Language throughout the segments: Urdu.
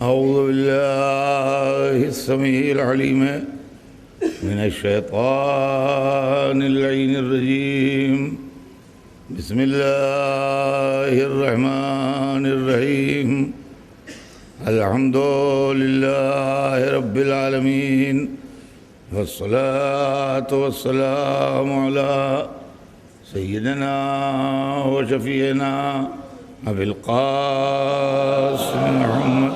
أعوذ بالله السميع العليم من الشيطان اللعين الرجيم بسم الله الرحمن الرحيم الحمد لله رب العالمين والصلاة والسلام على سيدنا وشفيعنا أبي القاسم محمد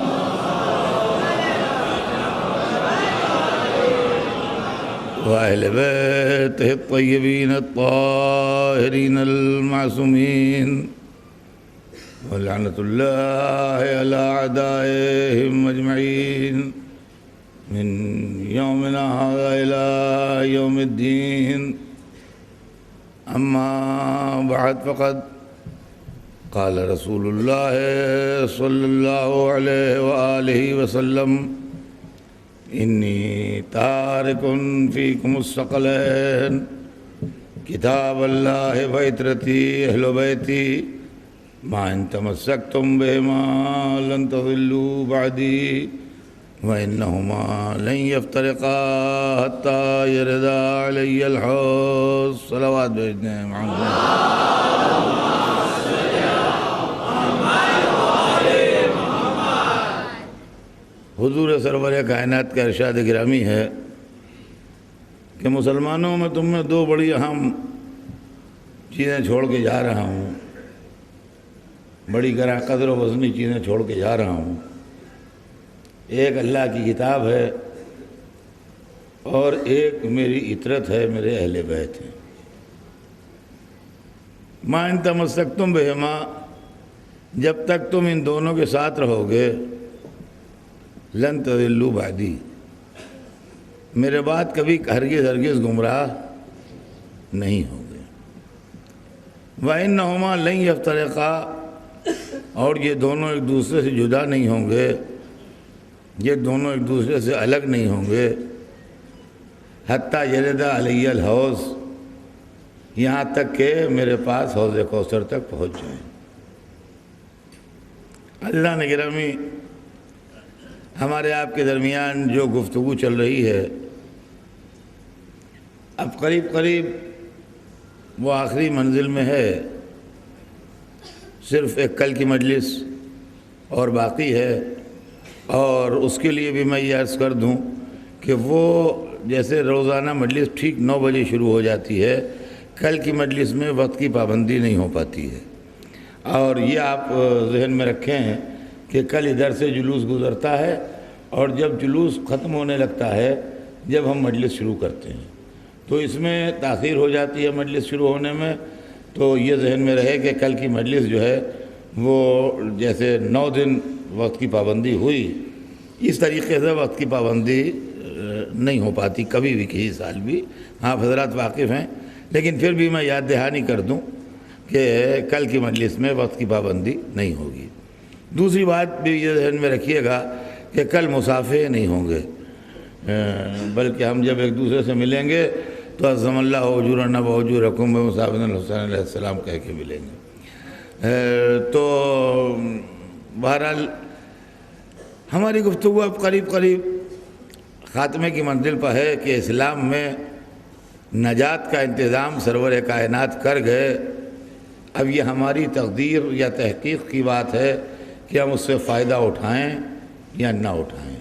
وأهل بيته الطيبين الطاهرين المعصومين ولعنة الله على أعدائهم أجمعين من يومنا هذا إلى يوم الدين. أما بعد فقد قال رسول الله صلى الله عليه وآله وسلم إني تارك فيكم الثقلين كتاب الله وعترتي أهل بيتي ما إن تمسكتم بهما لن تضلوا بعدي وإنهما لن يفترقا حتى يردا علي الحوض. صلوات بھیجنے ہیں محمد. حضور سرور کائنات کا ارشاد گرامی ہے کہ مسلمانوں میں تم میں دو بڑی اہم چیزیں چھوڑ کے جا رہا ہوں، بڑی گراں قدر و وزنی چیزیں چھوڑ کے جا رہا ہوں. ایک اللہ کی کتاب ہے اور ایک میری عطرت ہے، میرے اہل بیت ہیں. ما ان تمسکتم بہما، جب تک تم ان دونوں کے ساتھ رہو گے، لن تضلوا بعدی، میرے بعد کبھی ہرگز گمراہ نہیں ہوں گے. وَإِنَّهُمَا لَن يَفْتَرِقَا، اور یہ دونوں ایک دوسرے سے جدا نہیں ہوں گے، یہ دونوں ایک دوسرے سے الگ نہیں ہوں گے. حتیٰ یرد علی الحوض، یہاں تک کہ میرے پاس حوض کوثر تک پہنچ جائیں. اللہ نے گرامی ہمارے آپ کے درمیان جو گفتگو چل رہی ہے، اب قریب وہ آخری منزل میں ہے. صرف ایک کل کی مجلس اور باقی ہے، اور اس کے لیے بھی میں یہ عرض کر دوں کہ وہ جیسے روزانہ مجلس ٹھیک 9 بجے شروع ہو جاتی ہے، کل کی مجلس میں وقت کی پابندی نہیں ہو پاتی ہے. اور یہ آپ ذہن میں رکھیں کہ کل ادھر سے جلوس گزرتا ہے اور جب جلوس ختم ہونے لگتا ہے، جب ہم مجلس شروع کرتے ہیں تو اس میں تاخیر ہو جاتی ہے مجلس شروع ہونے میں. تو یہ ذہن میں رہے کہ کل کی مجلس جو ہے وہ جیسے 9 دن وقت کی پابندی ہوئی، اس طریقے سے وقت کی پابندی نہیں ہو پاتی کبھی بھی، کسی سال بھی. آپ حضرات واقف ہیں، لیکن پھر بھی میں یاد دہانی کر دوں کہ کل کی مجلس میں وقت کی پابندی نہیں ہوگی. دوسری بات بھی یہ ذہن میں رکھیے گا کہ کل مصافحے نہیں ہوں گے، بلکہ ہم جب ایک دوسرے سے ملیں گے تو عظم اللہ اجورنا واجورکم بمصافحۃ الحسین علیہ السلام کہہ کے ملیں گے. تو بہرحال ہماری گفتگو اب قریب خاتمے کی منزل پر ہے کہ اسلام میں نجات کا انتظام سرور کائنات کر گئے. اب یہ ہماری تقدیر یا تحقیق کی بات ہے کہ ہم اس سے فائدہ اٹھائیں یا نہ اٹھائیں.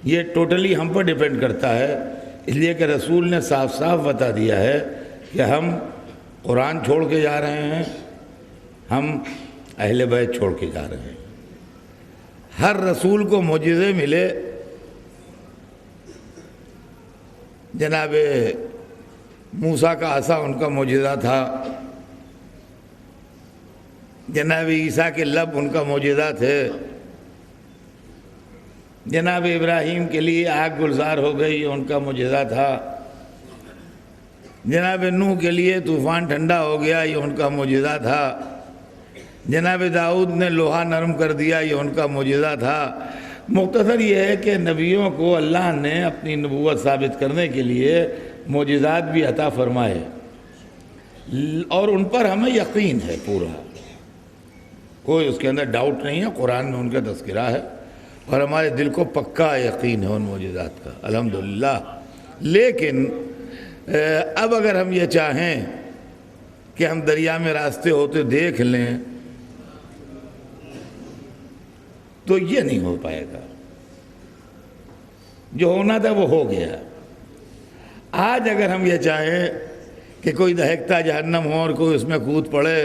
یہ ٹوٹلی ہم پر ڈیپینڈ کرتا ہے، اس لیے کہ رسول نے صاف بتا دیا ہے کہ ہم قرآن چھوڑ کے جا رہے ہیں، ہم اہل بیت چھوڑ کے جا رہے ہیں. ہر رسول کو معجزے ملے. جناب موسیٰ کا عصا ان کا معجزہ تھا، جناب عیسیٰ کے لب ان کا معجزہ تھے، جناب ابراہیم کے لیے آگ گلزار ہو گئی ان کا معجزہ تھا، جناب نوح کے لیے طوفان ٹھنڈا ہو گیا یہ ان کا معجزہ تھا، جناب داؤد نے لوہا نرم کر دیا یہ ان کا معجزہ تھا. مختصر یہ ہے کہ نبیوں کو اللہ نے اپنی نبوت ثابت کرنے کے لیے معجزات بھی عطا فرمائے، اور ان پر ہمیں یقین ہے پورا. کوئی اس کے اندر ڈاؤٹ نہیں ہے، قرآن میں ان کا تذکرہ ہے اور ہمارے دل کو پکا یقین ہے ان معجزات کا الحمدللہ۔ لیکن اب اگر ہم یہ چاہیں کہ ہم دریا میں راستے ہوتے دیکھ لیں تو یہ نہیں ہو پائے گا، جو ہونا تھا وہ ہو گیا۔ آج اگر ہم یہ چاہیں کہ کوئی دہکتا جہنم ہو اور کوئی اس میں کود پڑے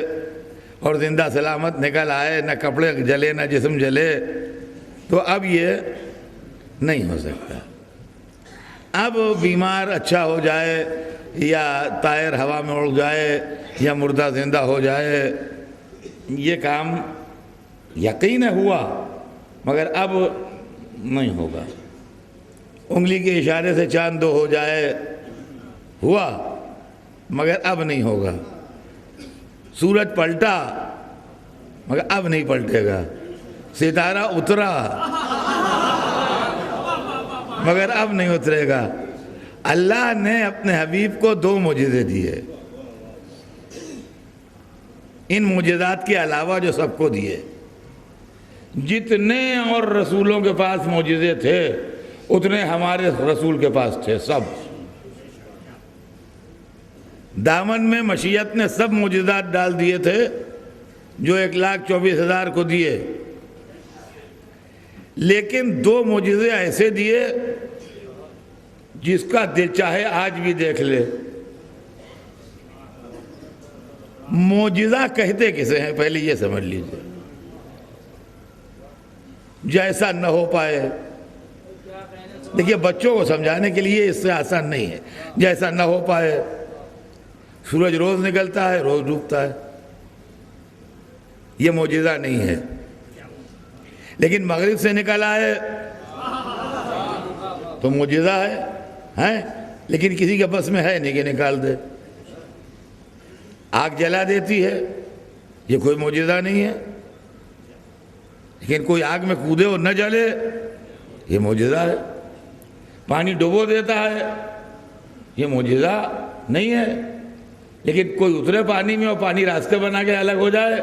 اور زندہ سلامت نکل آئے، نہ کپڑے جلے نہ جسم جلے، تو اب یہ نہیں ہو سکتا۔ اب بیمار اچھا ہو جائے یا طائر ہوا میں اڑ جائے یا مردہ زندہ ہو جائے، یہ کام یقین ہوا مگر اب نہیں ہوگا۔ انگلی کے اشارے سے چاند دو ہو جائے، ہوا مگر اب نہیں ہوگا۔ سورج پلٹا مگر اب نہیں پلٹے گا۔ ستارہ اترا مگر اب نہیں اترے گا۔ اللہ نے اپنے حبیب کو 2 معجزے دیے، ان معجزات کے علاوہ جو سب کو دیے۔ جتنے اور رسولوں کے پاس معجزے تھے اتنے ہمارے رسول کے پاس تھے، سب دامن میں مشیت نے سب معجزات ڈال دیے تھے جو 1,24,000 کو دیے، لیکن 2 معجزے ایسے دیے جس کا دل چاہے آج بھی دیکھ لے۔ معجزہ کہتے کسے ہیں پہلے یہ سمجھ لیجیے، جیسا نہ ہو پائے۔ دیکھیے بچوں کو سمجھانے کے لیے اس سے آسان نہیں ہے، جیسا نہ ہو پائے۔ سورج روز نکلتا ہے روز ڈوبتا ہے، یہ معجزہ نہیں ہے، لیکن مغرب سے نکل آئے تو معجزہ ہے، لیکن کسی کے بس میں ہے نہیں کہ نکال دے۔ آگ جلا دیتی ہے، یہ کوئی معجزہ نہیں ہے، لیکن کوئی آگ میں کودے اور نہ جلے یہ معجزہ ہے۔ پانی ڈبو دیتا ہے، یہ معجزہ نہیں ہے، لیکن کوئی اترے پانی میں اور پانی راستے بنا کے الگ ہو جائے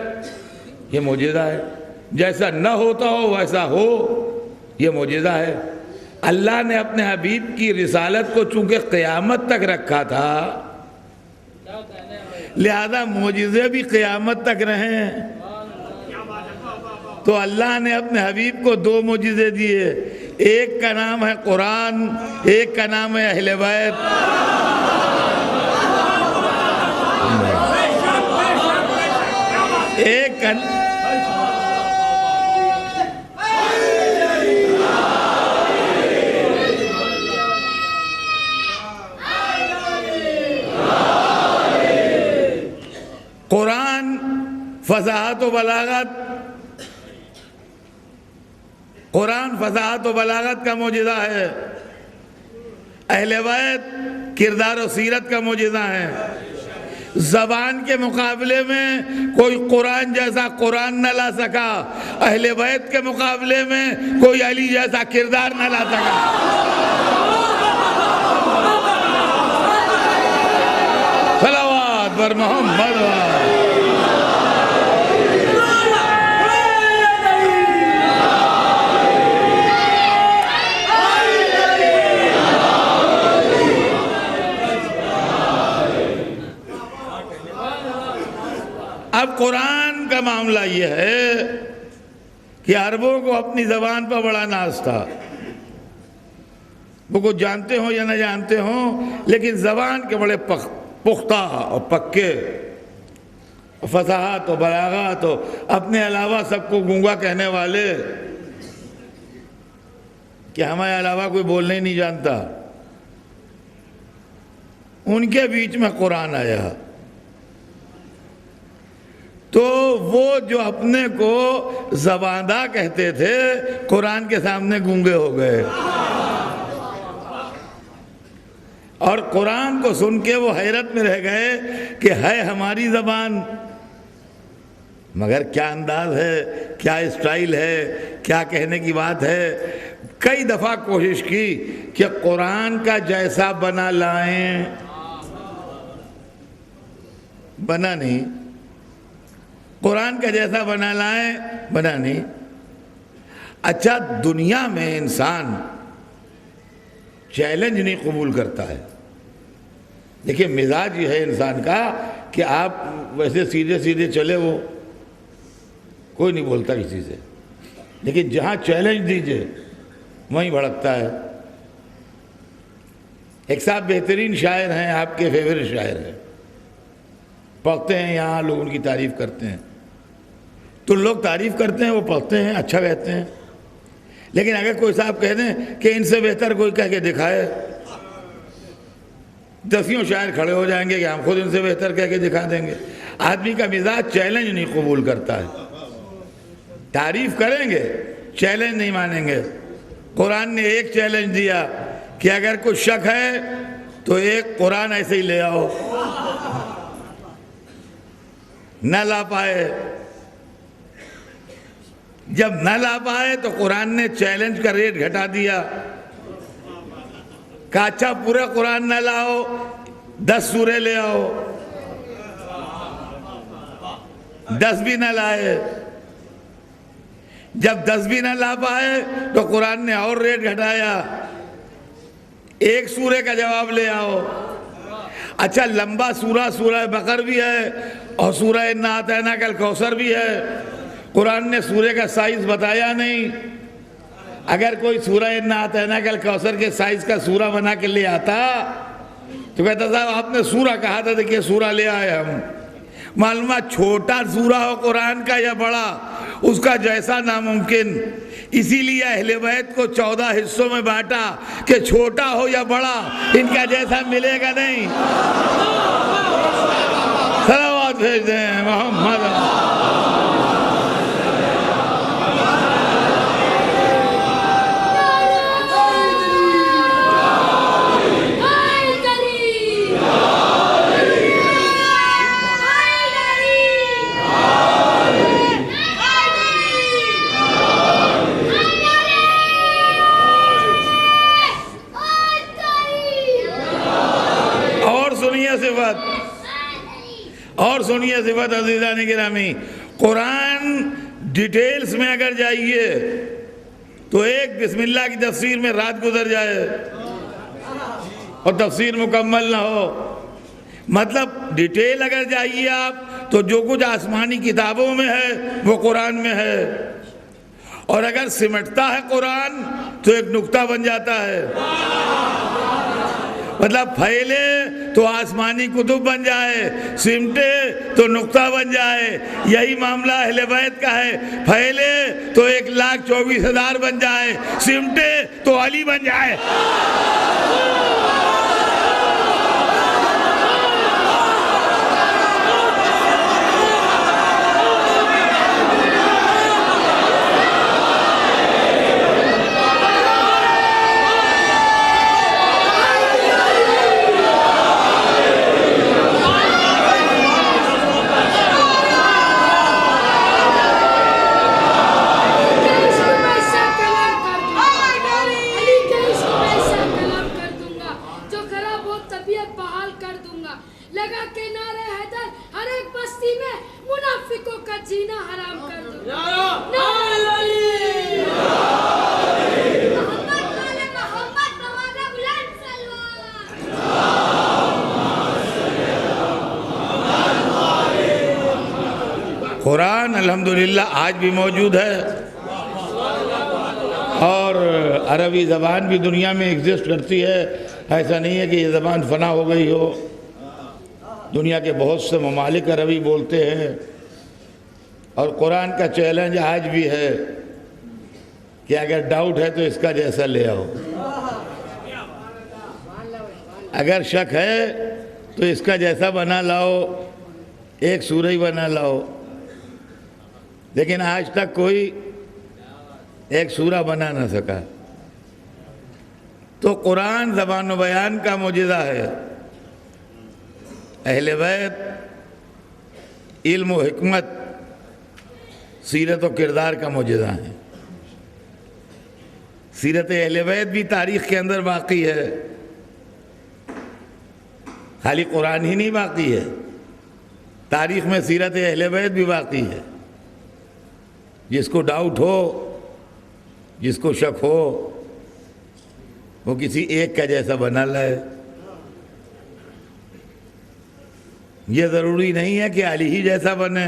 یہ معجزہ ہے۔ جیسا نہ ہوتا ہو ویسا ہو یہ معجزہ ہے۔ اللہ نے اپنے حبیب کی رسالت کو چونکہ قیامت تک رکھا تھا لہذا معجزے بھی قیامت تک رہیں، تو اللہ نے اپنے حبیب کو 2 معجزے دیے، ایک کا نام ہے قرآن، ایک کا نام ہے اہل بیت۔ ایک کا قرآن فصاحت و بلاغت، قرآن فصاحت و بلاغت کا معجزہ ہے، اہل بیت کردار و سیرت کا معجزہ ہے۔ زبان کے مقابلے میں کوئی قرآن جیسا قرآن نہ لا سکا، اہل بیت کے مقابلے میں کوئی علی جیسا کردار نہ لا سکا۔ صلوات بر محمد۔ اب قرآن کا معاملہ یہ ہے کہ عربوں کو اپنی زبان پر بڑا ناز تھا، وہ کچھ جانتے ہوں یا نہ جانتے ہوں، لیکن زبان کے بڑے پختہ اور پکے، فصاحت و بلاغت، اپنے علاوہ سب کو گونگا کہنے والے کہ ہمارے علاوہ کوئی بولنے ہی نہیں جانتا، ان کے بیچ میں قرآن آیا تو وہ جو اپنے کو زباندہ کہتے تھے قرآن کے سامنے گونگے ہو گئے، اور قرآن کو سن کے وہ حیرت میں رہ گئے کہ ہے ہماری زبان مگر کیا انداز ہے، کیا اسٹائل ہے، کیا کہنے کی بات ہے۔ کئی دفعہ کوشش کی کہ قرآن کا جیسا بنا لائیں، بنا نہیں۔ قرآن کا جیسا بنا لائیں، بنا نہیں۔ اچھا، دنیا میں انسان چیلنج نہیں قبول کرتا ہے۔ دیکھیے مزاج یہ ہے انسان کا کہ آپ ویسے سیدھے سیدھے چلے، وہ کوئی نہیں بولتا کسی سے، لیکن جہاں چیلنج دیجئے وہیں بھڑکتا ہے۔ ایک صاحب بہترین شاعر ہیں، آپ کے فیورٹ شاعر ہیں، پڑھتے ہیں یہاں، لوگ ان کی تعریف کرتے ہیں، تو لوگ تعریف کرتے ہیں، وہ پڑھتے ہیں، اچھا کہتے ہیں، لیکن اگر کوئی صاحب کہہ دیں کہ ان سے بہتر کوئی کہہ کے دکھائے، دسیوں شاعر کھڑے ہو جائیں گے کہ ہم خود ان سے بہتر کہہ کے دکھا دیں گے۔ آدمی کا مزاج چیلنج نہیں قبول کرتا ہے، تعریف کریں گے، چیلنج نہیں مانیں گے۔ قرآن نے ایک چیلنج دیا کہ اگر کوئی شک ہے تو ایک قرآن ایسے ہی لے آؤ، نہ لا پائے۔ جب نہ لا پائے تو قرآن نے چیلنج کا ریٹ گھٹا دیا، کہا اچھا پورا قرآن نہ لاؤ، 10 سورے لے آؤ، 10 بھی نہ لائے۔ جب 10 بھی نہ لا پائے تو قرآن نے اور ریٹ گھٹایا، 1 سورے کا جواب لے آؤ۔ اچھا لمبا سورہ سورہ بقر بھی ہے اور سورہ انا اعطیناک الکوثر بھی ہے، قرآن نے سورے کا سائز بتایا نہیں۔ اگر کوئی سورہ انا اعطیناک الکوثر کے سائز کا سورہ بنا کے لے آتا تو کہتا صاحب آپ نے سورہ کہا تھا، دیکھیے سورہ لے آئے ہم۔ معلومات چھوٹا سورہ ہو قرآن کا یا بڑا، اس کا جیسا ناممکن۔ اسی لیے اہل بیت کو 14 حصوں میں بانٹا کہ چھوٹا ہو یا بڑا ان کا جیسا ملے گا نہیں۔ صلوات بھیج دیں محمد۔ اور سنیے صفت عزیزان گرامی، قرآن ڈیٹیلز میں اگر جائیے تو ایک بسم اللہ کی تفسیر میں رات گزر جائے اور تفسیر مکمل نہ ہو۔ مطلب ڈیٹیل اگر جائیے آپ تو جو کچھ آسمانی کتابوں میں ہے وہ قرآن میں ہے، اور اگر سمٹتا ہے قرآن تو ایک نقطہ بن جاتا ہے۔ مطلب پھیلے تو آسمانی کتب بن جائے، سمٹے تو نقطہ بن جائے۔ یہی معاملہ اہل بیت کا ہے، پھیلے تو 1,24,000 بن جائے، سمٹے تو علی بن جائے۔ قرآن الحمدللہ آج بھی موجود ہے، اور عربی زبان بھی دنیا میں ایگزسٹ کرتی ہے۔ ایسا نہیں ہے کہ یہ زبان فنا ہو گئی ہو، دنیا کے بہت سے ممالک عربی بولتے ہیں، اور قرآن کا چیلنج آج بھی ہے کہ اگر ڈاؤٹ ہے تو اس کا جیسا لے آؤ، اگر شک ہے تو اس کا جیسا بنا لاؤ، ایک سورہ ہی بنا لاؤ۔ لیکن آج تک کوئی ایک سورہ بنا نہ سکا۔ تو قرآن زبان و بیان کا معجزہ ہے، اہل بیت علم و حکمت، سیرت و کردار کا معجزہ ہے۔ سیرت اہل بیت بھی تاریخ کے اندر باقی ہے، خالی قرآن ہی نہیں باقی ہے، تاریخ میں سیرت اہل بیت بھی باقی ہے. جس کو ڈاؤٹ ہو، جس کو شک ہو، وہ کسی ایک کا جیسا بنا لائے. یہ ضروری نہیں ہے کہ علی ہی جیسا بنے،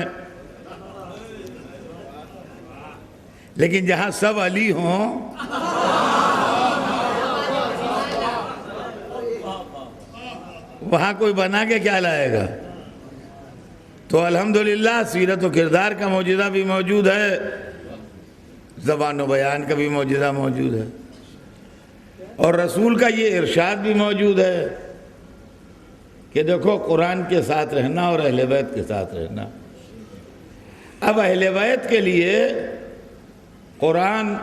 لیکن جہاں سب علی ہوں وہاں کوئی بنا کے کیا لائے گا؟ تو الحمدللہ سیرت و کردار کا معجزہ بھی موجود ہے، زبان و بیان کا بھی معجزہ موجود ہے، اور رسول کا یہ ارشاد بھی موجود ہے کہ دیکھو قرآن کے ساتھ رہنا اور اہل بیت کے ساتھ رہنا. اب اہل بیت کے لیے قرآن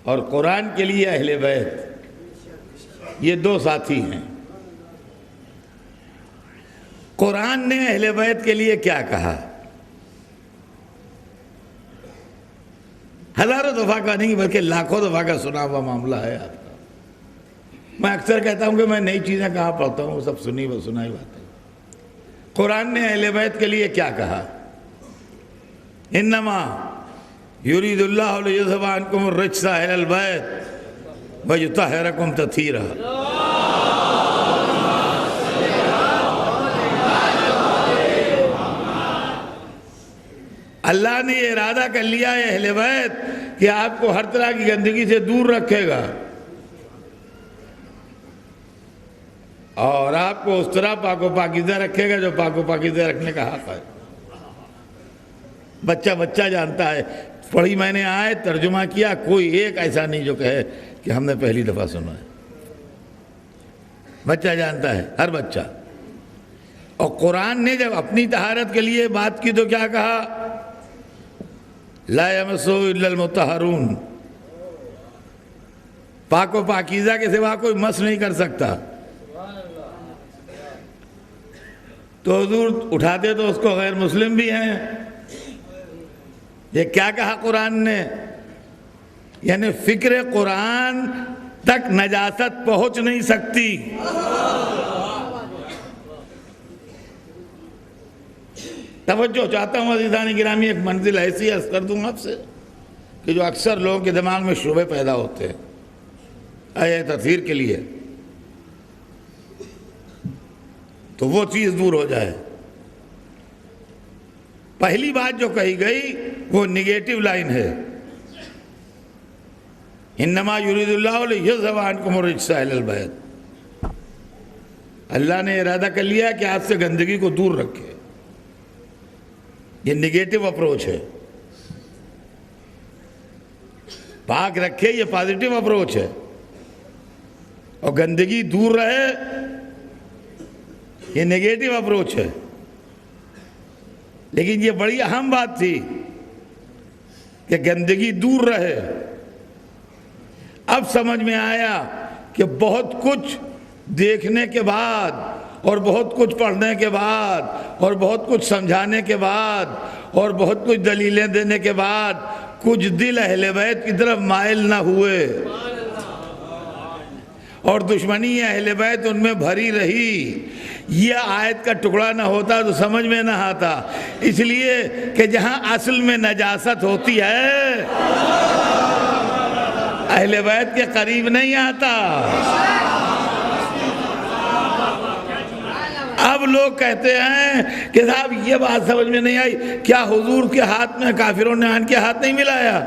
اور قرآن کے لیے اہل بیت، یہ دو ساتھی ہیں. قرآن نے اہل بیت کے لیے کیا کہا؟ ہزاروں دفعہ کا نہیں بلکہ لاکھوں دفعہ کا سنا ہوا معاملہ ہے آپ کا. میں اکثر کہتا ہوں کہ میں نئی چیزیں کہاں پڑھتا ہوں، سب سنی سنائی بات ہے. قرآن نے اہل بیت کے لیے کیا کہا؟ انما یرید اللہ لیذھب عنکم الرجس اہل البیت ویطہرکم تطہیرا. اللہ نے یہ ارادہ کر لیا ہے اہل بیت کہ آپ کو ہر طرح کی گندگی سے دور رکھے گا اور آپ کو اس طرح پاک و پاکیزہ رکھے گا جو پاک و پاکیزہ رکھنے کا حق ہے. بچہ جانتا ہے. پڑھی میں نے آیت، ترجمہ کیا، کوئی ایک ایسا نہیں جو کہے کہ ہم نے پہلی دفعہ سنا ہے. بچہ جانتا ہے، ہر بچہ. اور قرآن نے جب اپنی طہارت کے لیے بات کی تو کیا کہا؟ لا یمسہ الا المطہرون. پاک و پاکیزہ کے سوا کوئی مس نہیں کر سکتا. تو حضور اٹھاتے تو اس کو غیر مسلم بھی ہیں. یہ کیا کہا قرآن نے؟ یعنی فکر قرآن تک نجاست پہنچ نہیں سکتی. توجہ چاہتا ہوں عزیزان گرامی، ایک منزل ایسی عرض کر دوں آپ سے کہ جو اکثر لوگوں کے دماغ میں شبہے پیدا ہوتے ہیں آیت تطہیر کے لیے، تو وہ چیز دور ہو جائے. پہلی بات جو کہی گئی وہ نگیٹو لائن ہے. انما یرید اللہ لیذھب عنکم الرجس اہل البیت. اللہ نے ارادہ کر لیا کہ آپ سے گندگی کو دور رکھے. یہ نگیٹو اپروچ ہے. پاک رکھے، یہ پازیٹو اپروچ ہے. اور گندگی دور رہے، یہ نگیٹو اپروچ ہے. لیکن یہ بڑی اہم بات تھی کہ گندگی دور رہے. اب سمجھ میں آیا کہ بہت کچھ دیکھنے کے بعد اور بہت کچھ پڑھنے کے بعد اور بہت کچھ سمجھانے کے بعد اور بہت کچھ دلیلیں دینے کے بعد کچھ دل اہل بیت کی طرف مائل نہ ہوئے اور دشمنی اہل بیت ان میں بھری رہی. یہ آیت کا ٹکڑا نہ ہوتا تو سمجھ میں نہ آتا. اس لیے کہ جہاں اصل میں نجاست ہوتی ہے اہل بیت کے قریب نہیں آتا. اب لوگ کہتے ہیں کہ صاحب یہ بات سمجھ میں نہیں آئی، کیا حضور کے ہاتھ میں کافروں نے ان کے ہاتھ نہیں ملایا؟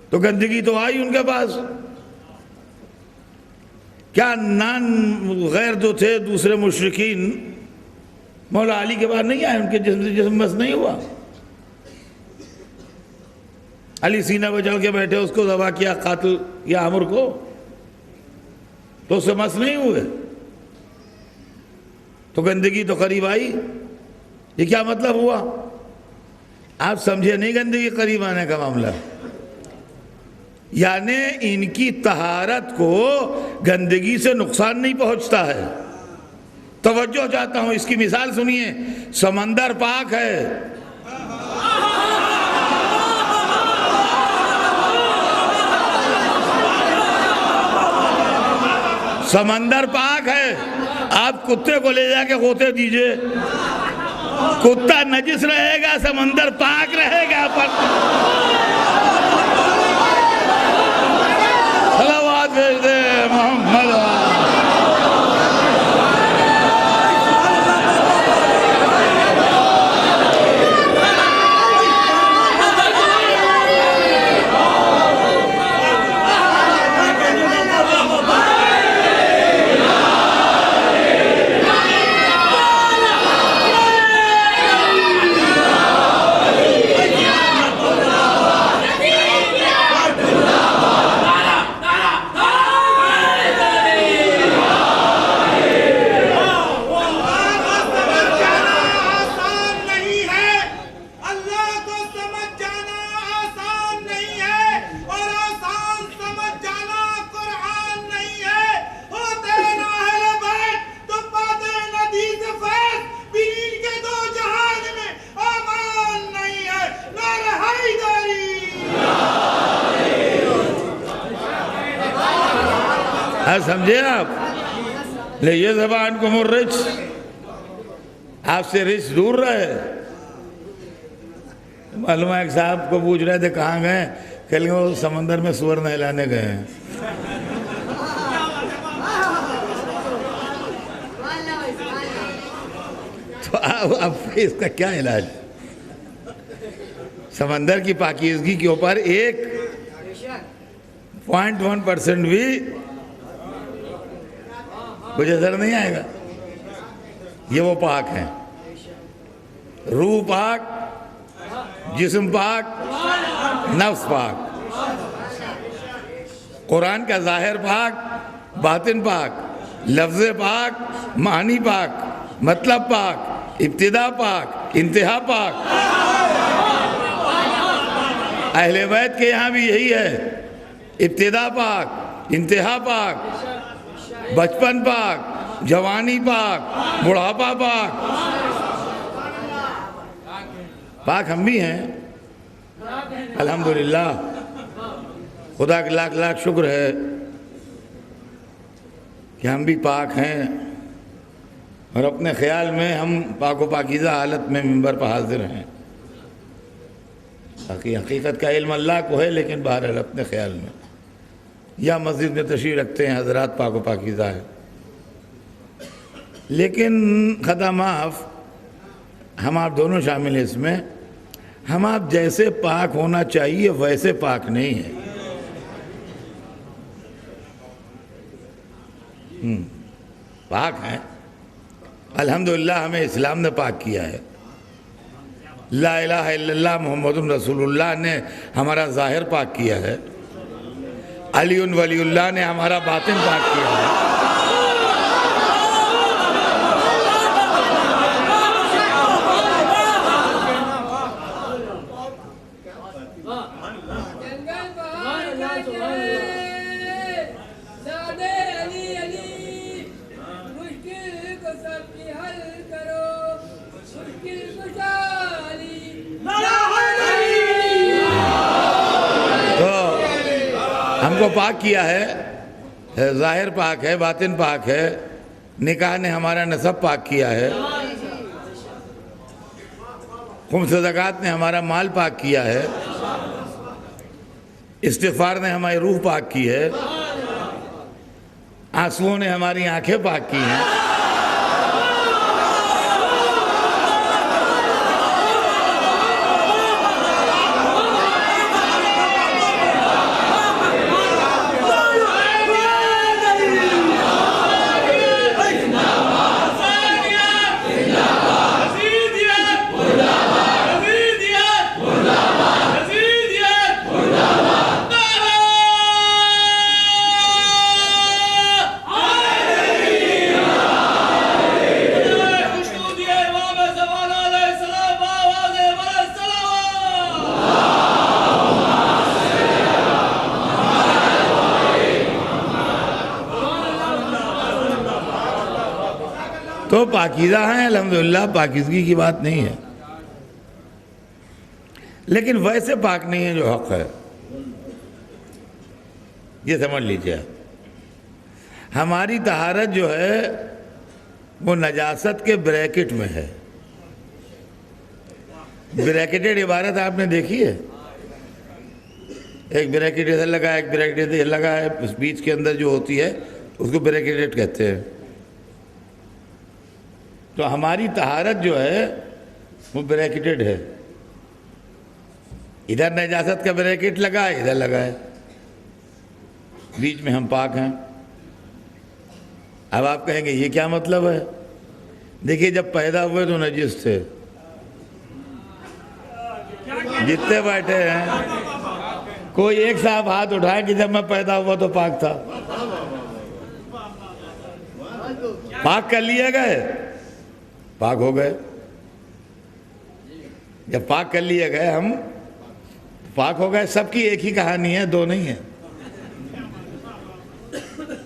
تو گندگی تو آئی ان کے پاس. کیا غیر جو تھے دوسرے مشرکین مولا علی کے بعد نہیں آئے؟ ان کے جسم سے جسم مس نہیں ہوا؟ علی سینہ پہ چڑھ کے بیٹھے، اس کو ذبح کیا قاتل یا عمر کو، تو اس سے مس نہیں ہوئے؟ تو گندگی تو قریب آئی. یہ کیا مطلب ہوا؟ آپ سمجھے نہیں گندگی قریب آنے کا معاملہ. یعنی ان کی طہارت کو گندگی سے نقصان نہیں پہنچتا ہے. توجہ چاہتا ہوں، اس کی مثال سنیے. سمندر پاک ہے، سمندر پاک ہے، آپ کتے کو لے جا کے غوطے دیجئے، کتا نجس رہے گا، سمندر پاک رہے گا. پر صلوات بھیج دے محمد. سمجھے آپ؟ لے یہ زبان کو مرچ، آپ سے رچ دور رہے. معلوم ہے ایک صاحب کو پوچھ رہے تھے کہاں گئے، کہ لیں وہ سمندر میں سور نہلانے گئے ہیں. تو اب اس کا کیا علاج؟ سمندر کی پاکیزگی کے اوپر 1.1% بھی کچھ اثر نہیں آئے گا. یہ وہ پاک ہیں، روح پاک، جسم پاک، نفس پاک. قرآن کا ظاہر پاک، باطن پاک، لفظ پاک، معنی پاک، مطلب پاک، ابتدا پاک، انتہا پاک. اہل بیت کے یہاں بھی یہی ہے، ابتدا پاک، انتہا پاک، بچپن پاک، جوانی پاک، بڑھاپا پاک. پاک ہم بھی ہیں الحمدللہ. خدا کا لاکھ لاکھ شکر ہے کہ ہم بھی پاک ہیں، اور اپنے خیال میں ہم پاک و پاکیزہ حالت میں منبر پر حاضر ہیں. باقی حقیقت کا علم اللہ کو ہے، لیکن بہرحال اپنے خیال میں یا مسجد میں تشریف رکھتے ہیں حضرات پاک و پاکیزہ ہے. لیکن خطا معاف، ہم آپ دونوں شامل ہیں اس میں. ہم آپ جیسے پاک ہونا چاہیے ویسے پاک نہیں ہیں. پاک ہیں الحمدللہ، ہمیں اسلام نے پاک کیا ہے. لا الہ الا اللہ محمد رسول اللہ نے ہمارا ظاہر پاک کیا ہے. علی ولی اللہ نے ہمارا باطن پاک کیا ہے. ہم کو پاک کیا ہے، ظاہر پاک ہے، باطن پاک ہے. نکاح نے ہمارا نسب پاک کیا ہے. خمس زکوٰۃ نے ہمارا مال پاک کیا ہے. استغفار نے ہماری روح پاک کی ہے. آنسوؤں نے ہماری آنکھیں پاک کی ہیں. تو پاکیزہ ہیں الحمدللہ، پاکیزگی کی بات نہیں ہے، لیکن ویسے پاک نہیں ہے جو حق ہے. یہ سمجھ لیجیے. ہماری طہارت جو ہے وہ نجاست کے بریکٹ میں ہے۔ بریکٹڈ عبارت آپ نے دیکھی ہے؟ ایک بریکٹ ادھر لگا ہے، ایک بریکٹ ادھر لگا ہے، اس بیچ کے اندر جو ہوتی ہے اس کو بریکٹڈ کہتے ہیں۔ تو ہماری طہارت جو ہے وہ بریکٹڈ ہے، ادھر نجاست کا بریکٹ لگا ہے، ادھر لگا ہے، بیچ میں ہم پاک ہیں۔ اب آپ کہیں گے یہ کیا مطلب ہے؟ دیکھیے جب پیدا ہوئے تو نجس تھے، جتنے بیٹھے ہیں کوئی ایک صاحب ہاتھ اٹھائے کہ جب میں پیدا ہوا تو پاک تھا، پاک کر لیے گئے، پاک ہو گئے۔ جب پاک کر لیے گئے ہم پاک ہو گئے۔ سب کی ایک ہی کہانی ہے، دو نہیں ہے۔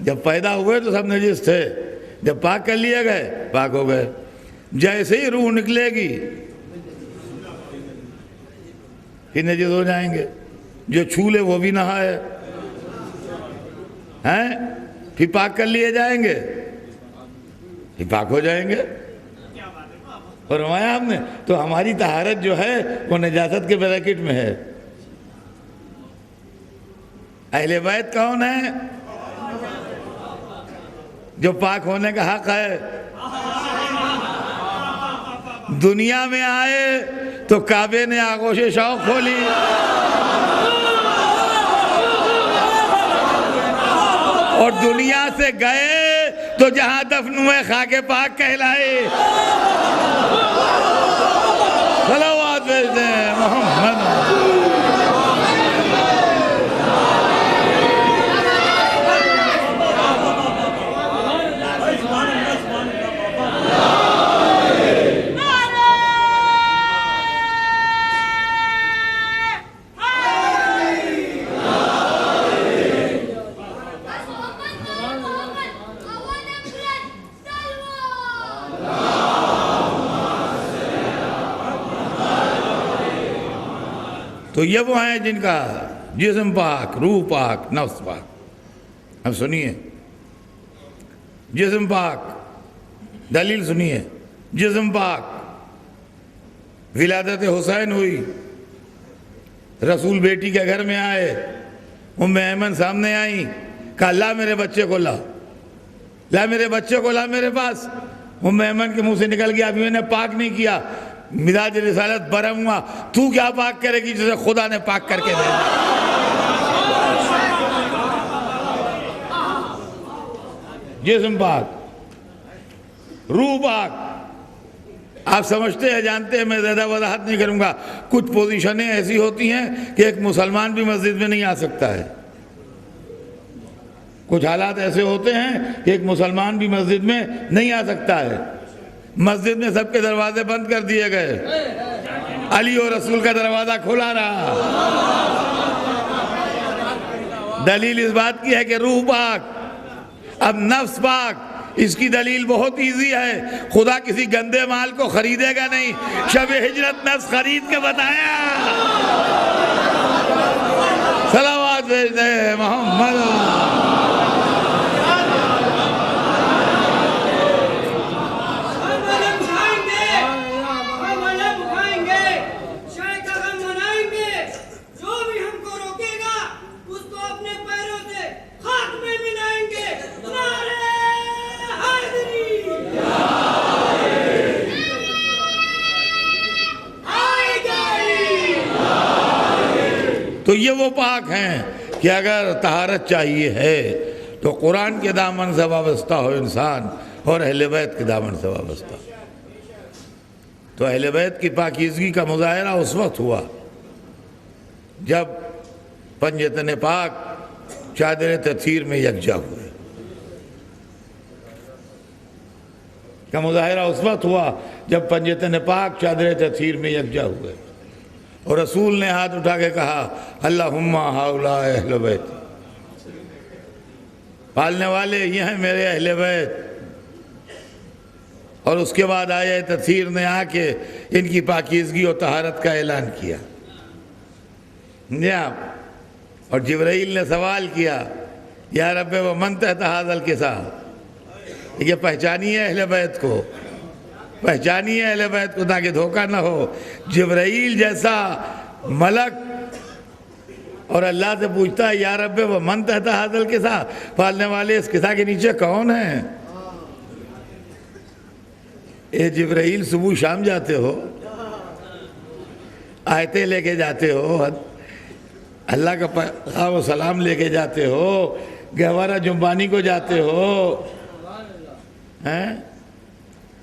جب پیدا ہوئے تو سب نجس تھے، جب پاک کر لیے گئے پاک ہو گئے۔ جیسے ہی روح نکلے گی پھر نجس ہو جائیں گے۔ جو چھو لے وہ بھی نہائے ہیں، پھر پاک کر لیے جائیں گے، پھر پاک ہو جائیں گے۔ فرمایا ہم نے تو ہماری طہارت جو ہے وہ نجاست کے بریکٹ میں ہے۔ اہل بیت کون ہے؟ جو پاک ہونے کا حق ہے۔ دنیا میں آئے تو کعبے نے آغوش شوق کھولی، اور دنیا سے گئے تو جہاں دفن ہوئے خاک پاک کہلائے۔ صلوات بھیجتے ہیں محمد۔ تو یہ وہ ہیں جن کا جسم پاک، روح پاک، نفس پاک۔ اب سنیے، جسم پاک، دلیل سنیے۔ جسم پاک، ولادت حسین ہوئی، رسول بیٹی کے گھر میں آئے، ام ایمن سامنے آئیں، کہا لا میرے بچے کو لا، لا میرے بچے کو لا میرے پاس۔ ام ایمن کے منہ سے نکل گیا ابھی میں نے پاک نہیں کیا۔ مزاج رسالت برہم ہوا، تو کیا پاک کرے گی جسے خدا نے پاک کر کے دیا؟ جسم پاک، روح پاک۔ آپ سمجھتے ہیں، جانتے ہیں، میں زیادہ وضاحت نہیں کروں گا۔ کچھ پوزیشنیں ایسی ہوتی ہیں کہ ایک مسلمان بھی مسجد میں نہیں آ سکتا ہے، کچھ حالات ایسے ہوتے ہیں کہ ایک مسلمان بھی مسجد میں نہیں آ سکتا ہے۔ مسجد میں سب کے دروازے بند کر دیے گئے، علی اور رسول کا دروازہ کھلا رہا۔ دلیل اس بات کی ہے کہ روح پاک، اب نفس پاک۔ اس کی دلیل بہت ایزی ہے، خدا کسی گندے مال کو خریدے گا نہیں۔ شب ہجرت نفس خرید کے بتایا۔ صلوات بھیجتے ہیں محمد۔ تو یہ وہ پاک ہیں کہ اگر طہارت چاہیے ہے تو قرآن کے دامن سے وابستہ ہو انسان، اور اہل بیت کے دامن سے وابستہ۔ تو اہل بیت کی پاکیزگی کا مظاہرہ اس وقت ہوا جب پنجتن پاک چادر تطہیر میں یکجا ہوئے۔ کا مظاہرہ اس وقت ہوا جب پنجتن پاک چادر تطہیر میں یکجا ہوئے، اور رسول نے ہاتھ اٹھا کے کہا اللہم ہؤلاء اہل بیت، پالنے والے یہ ہیں میرے اہل بیت۔ اور اس کے بعد آیہ تطہیر نے آ کے ان کی پاکیزگی اور طہارت کا اعلان کیا۔ اور جبرائیل نے سوال کیا یا رب ومن تحت ھذا الکساء، یہ پہچانیے اہل بیت کو، پہچانیے اہل بیت کو تاکہ دھوکہ نہ ہو۔ جبرائیل جیسا ملک اور اللہ سے پوچھتا ہے یا رب وہ من تحت ھذا الکسا، پالنے والے اس کسا کے نیچے کون ہیں؟ اے جبرائیل صبح شام جاتے ہو، آیتیں لے کے جاتے ہو، اللہ کا پیغام و سلام لے کے جاتے ہو، گہوارہ جنبانی کو جاتے ہو،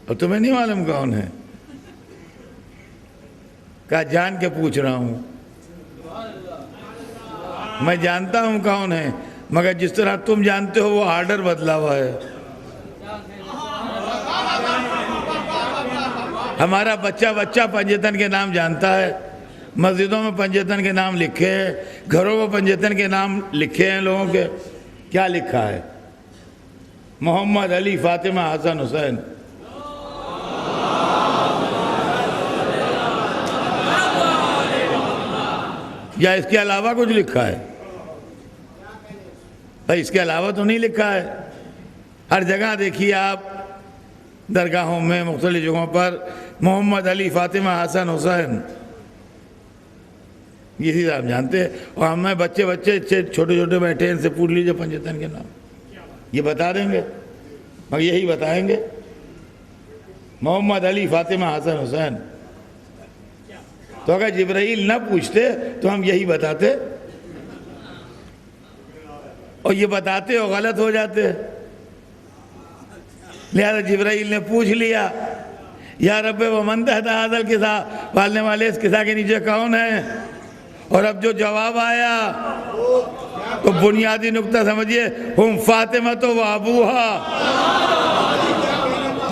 اور تمہیں نہیں معلوم کون ہے؟ کہا جان کے پوچھ رہا ہوں، میں جانتا ہوں کون ہے، مگر جس طرح تم جانتے ہو وہ آرڈر بدلا ہوا ہے۔ ہمارا بچہ پنجتن کے نام جانتا ہے، مسجدوں میں پنجتن کے نام لکھے ہیں، گھروں میں پنجتن کے نام لکھے ہیں لوگوں کے۔ کیا لکھا ہے؟ محمد، علی، فاطمہ، حسن، حسین۔ یا اس کے علاوہ کچھ لکھا ہے؟ بھائی اس کے علاوہ تو نہیں لکھا ہے۔ ہر جگہ دیکھیے آپ، درگاہوں میں، مختلف جگہوں پر محمد، علی، فاطمہ، حسن، حسین، یہ چیز آپ جانتے ہیں۔ اور ہمیں بچے چھوٹے چھوٹے بیٹھے ہیں، ان سے پوچھ لیجئے پنجتن کے نام، یہ بتا دیں گے، مگر یہی بتائیں گے محمد، علی، فاطمہ، حسن، حسین۔ تو اگر جبرائیل نہ پوچھتے تو ہم یہی بتاتے، اور یہ بتاتے اور غلط ہو جاتے۔ لہذا جبرائیل نے پوچھ لیا یا رب ومن تحت ھذا الکسا، پالنے والے اس کسا کے نیچے کون ہیں؟ اور اب جو جواب آیا تو بنیادی نقطہ سمجھیے، ہم فاطمہ تو وہ ابوہا،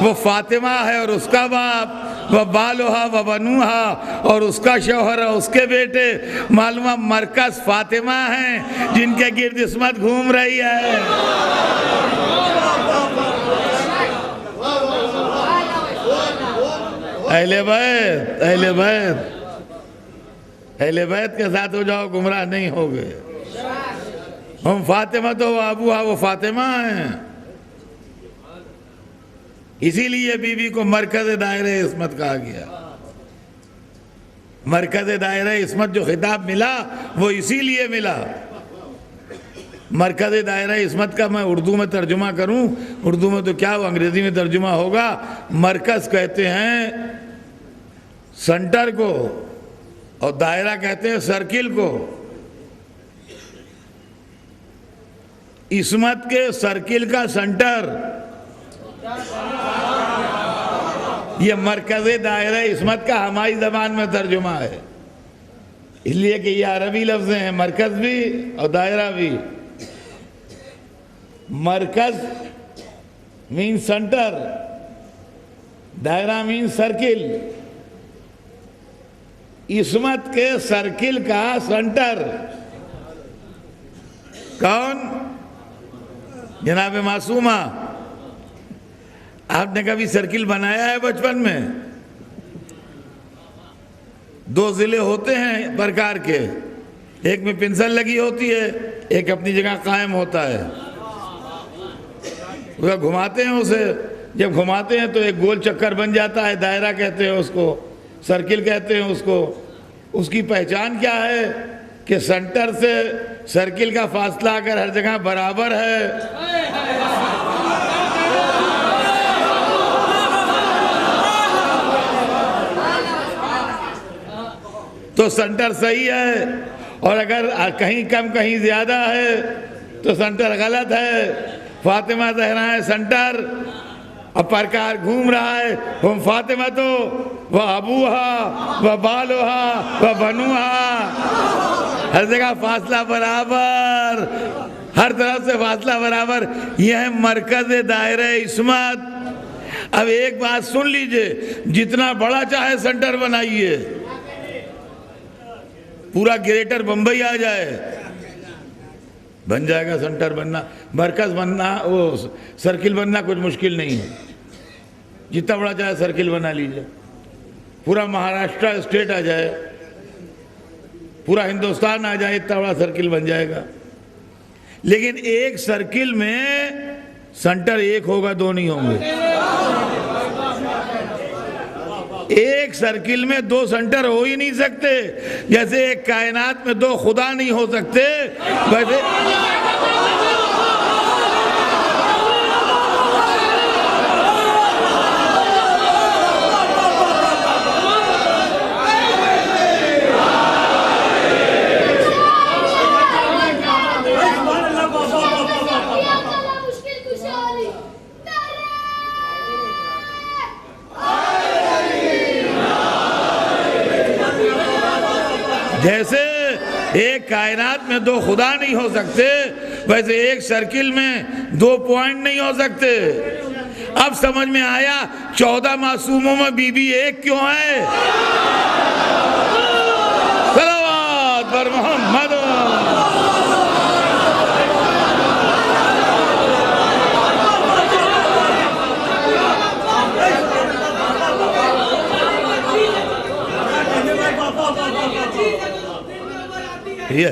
وہ فاطمہ ہے اور اس کا باپ، وہ بالوہا و بنوہا، اور اس کا شوہر اور اس کے بیٹے۔ معلومہ مرکز فاطمہ ہیں جن کے گرد عصمت گھوم رہی ہے۔ اہل بیت، اہل بیت، اہل بیت کے ساتھ ہو جاؤ، گمراہ نہیں ہوگے۔ ہم فاطمہ تو وہ ابوہا، وہ فاطمہ ہیں۔ اسی لیے بی بی کو مرکز دائرہ عصمت کہا گیا۔ مرکز دائرہ عصمت جو خطاب ملا وہ اسی لیے ملا۔ مرکز دائرہ عصمت کا میں اردو میں ترجمہ کروں، اردو میں تو کیا وہ انگریزی میں ترجمہ ہوگا۔ مرکز کہتے ہیں سنٹر کو، اور دائرہ کہتے ہیں سرکل کو۔ عصمت کے سرکل کا سنٹر، یہ مرکز دائرہ عصمت کا ہماری زبان میں ترجمہ ہے، اس لیے کہ یہ عربی لفظ ہیں، مرکز بھی اور دائرہ بھی۔ مرکز مین سنٹر، دائرہ مین سرکل۔ عصمت کے سرکل کا سنٹر کون؟ جناب معصومہ۔ آپ نے کبھی سرکل بنایا ہے بچپن میں؟ دو ضلع ہوتے ہیں پرکار کے، ایک میں پنسل لگی ہوتی ہے، ایک اپنی جگہ قائم ہوتا ہے۔ گھماتے ہیں اسے، جب گھماتے ہیں تو ایک گول چکر بن جاتا ہے، دائرہ کہتے ہیں اس کو، سرکل کہتے ہیں اس کو۔ اس کی پہچان کیا ہے کہ سنٹر سے سرکل کا فاصلہ اگر ہر جگہ برابر ہے تو سنٹر صحیح ہے، اور اگر کہیں کم کہیں زیادہ ہے تو سنٹر غلط ہے۔ فاطمہ زہرا ہے سنٹر، اب پرکار گھوم رہا ہے، ہم فاطمہ تو وہ ابوہا وہ بالوہا وہ بنوہا، ہر جگہ فاصلہ برابر، ہر طرف سے فاصلہ برابر۔ یہ ہے مرکز دائرہ عصمت۔ اب ایک بات سن لیجئے، جتنا بڑا چاہے سنٹر بنائیے، پورا گریٹر بمبئی آ جائے، بن جائے گا سنٹر بننا، مرکز بننا، وہ سرکل بننا کچھ مشکل نہیں ہے۔ جتنا بڑا چاہے سرکل بنا لیجئے، پورا مہاراشٹرا اسٹیٹ آ جائے، پورا ہندوستان آ جائے، اتنا بڑا سرکل بن جائے گا۔ لیکن ایک سرکل میں سنٹر ایک ہوگا، دو نہیں ہوں گے۔ ایک سرکل میں دو سنٹر ہو ہی نہیں سکتے، جیسے ایک کائنات میں دو خدا نہیں ہو سکتے ویسے جیسے ایک کائنات میں دو خدا نہیں ہو سکتے ویسے ایک سرکل میں دو پوائنٹ نہیں ہو سکتے۔ اب سمجھ میں آیا 14 معصوموں میں بی بی ایک کیوں ہے؟ صلوات بر محمد۔ یہ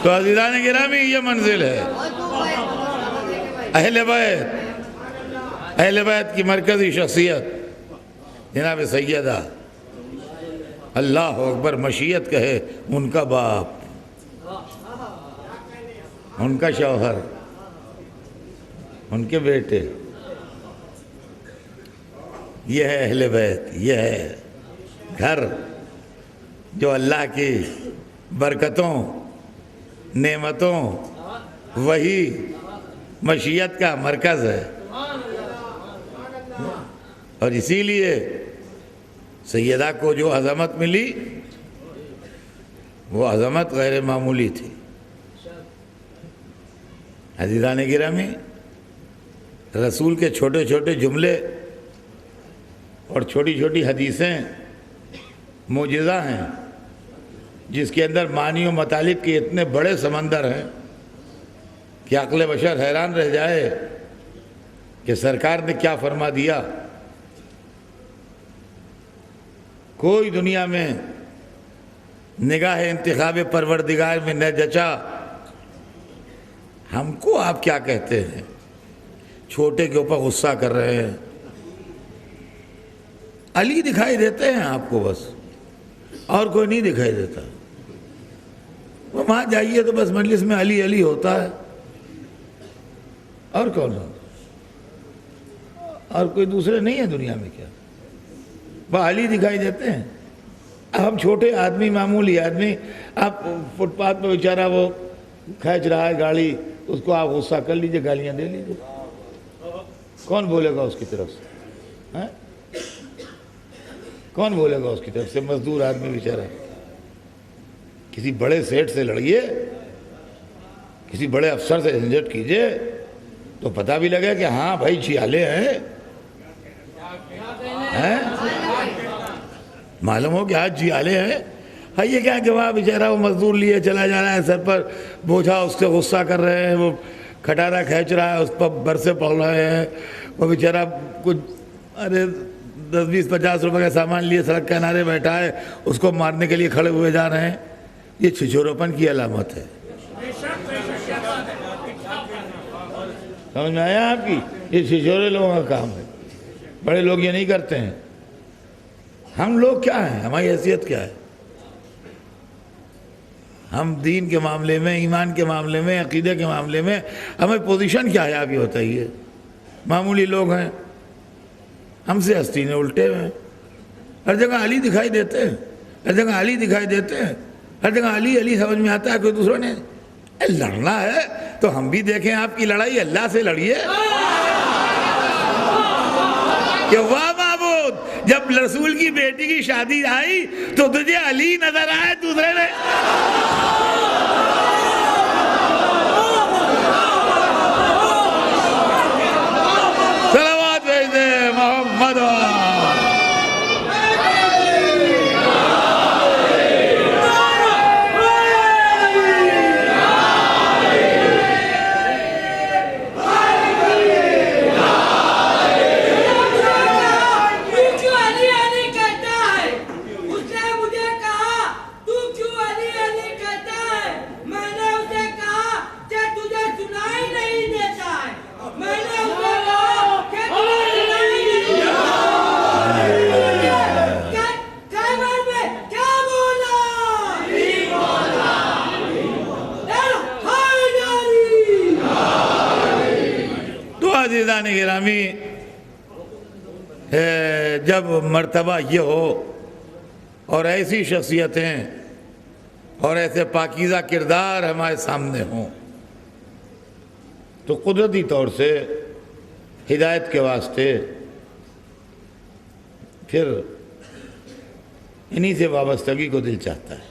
تو عزیزان گرامی یہ منزل ہے اہل بیت کی مرکزی شخصیت جناب سیدہ اللہ اکبر مشیت کہے ان کا باپ، ان کا شوہر، ان کے بیٹے، یہ ہے اہل بیت، یہ ہے گھر جو اللہ کی برکتوں نعمتوں وہی مشیت کا مرکز ہے۔ اور اسی لیے سیدہ کو جو عظمت ملی وہ عظمت غیر معمولی تھی۔ عزیزان گرامی، رسول کے چھوٹے چھوٹے جملے اور چھوٹی چھوٹی حدیثیں معجزہ ہیں جس کے اندر معنی و مطالب کے اتنے بڑے سمندر ہیں کہ عقل بشر حیران رہ جائے کہ سرکار نے کیا فرما دیا۔ کوئی دنیا میں نگاہ انتخاب پروردگار میں نہ جچا۔ ہم کو آپ کیا کہتے ہیں؟ چھوٹے کے اوپر غصہ کر رہے ہیں۔ علی دکھائی دیتے ہیں آپ کو بس، اور کوئی نہیں دکھائی دیتا۔ وہ وہاں جائیے تو بس مجلس میں علی علی ہوتا ہے، اور کون ہوتا؟ اور کوئی دوسرے نہیں ہے دنیا میں کیا؟ وہ علی دکھائی دیتے ہیں۔ اب ہم چھوٹے آدمی، معمولی آدمی، آپ فٹ پاتھ پہ بیچارہ وہ کھینچ رہا ہے گاڑی، اس کو آپ غصہ کر لیجئے، گالیاں دے لیجئے، کون بولے گا اس کی طرف سے؟ کون بولے گا اس کی طرف سے؟ مزدور آدمی بیچارہ۔ کسی بڑے سیٹ سے لڑیے، کسی بڑے افسر سے جھنجٹ کیجئے تو پتہ بھی لگے کہ ہاں بھائی جھیالے ہیں، معلوم ہو کہ آج جھیالے ہیں۔ ہاں یہ کیا کہ وہاں بیچارہ وہ مزدور لیے چلا جا رہا ہے، سر پر بوجھا اس سے غصہ کر رہے ہیں، وہ کھٹارا کھینچ رہا ہے، اس پر برسے پڑ رہے ہیں، وہ بیچارہ کچھ 10-20-50 روپے کا سامان لیے سڑک کے کنارے بیٹھا ہے، اس کو مارنے کے لیے کھڑے ہوئے جا رہے ہیں۔ یہ چھچوراپن کی علامت ہے۔ سمجھ میں آیا آپ کی؟ یہ چھچورے لوگوں کا کام ہے، بڑے لوگ یہ نہیں کرتے ہیں۔ ہم لوگ کیا ہیں؟ ہماری حیثیت کیا ہے؟ ہم دین کے معاملے میں، ایمان کے معاملے میں، عقیدے کے معاملے میں ہمیں پوزیشن کیا ہے آپ یہ بتائیے؟ معمولی لوگ ہیں، ہم سے ہستینے الٹے ہوئے ہیں۔ ہر جگہ علی دکھائی دیتے ہیں، ہر جگہ علی دکھائی دیتے ہیں، ہر جگہ علی علی سمجھ میں آتا ہے۔ کوئی دوسروں نے لڑنا ہے تو ہم بھی دیکھیں آپ کی لڑائی، اللہ سے لڑیے کہ واہ معبود، جب رسول کی بیٹی کی شادی آئی تو تجھے علی نظر آئے، دوسرے نے صلوات بھیج دے محمد۔ عزیزان گرامی، جب مرتبہ یہ ہو اور ایسی شخصیتیں اور ایسے پاکیزہ کردار ہمارے سامنے ہوں تو قدرتی طور سے ہدایت کے واسطے پھر انہی سے وابستگی کو دل چاہتا ہے۔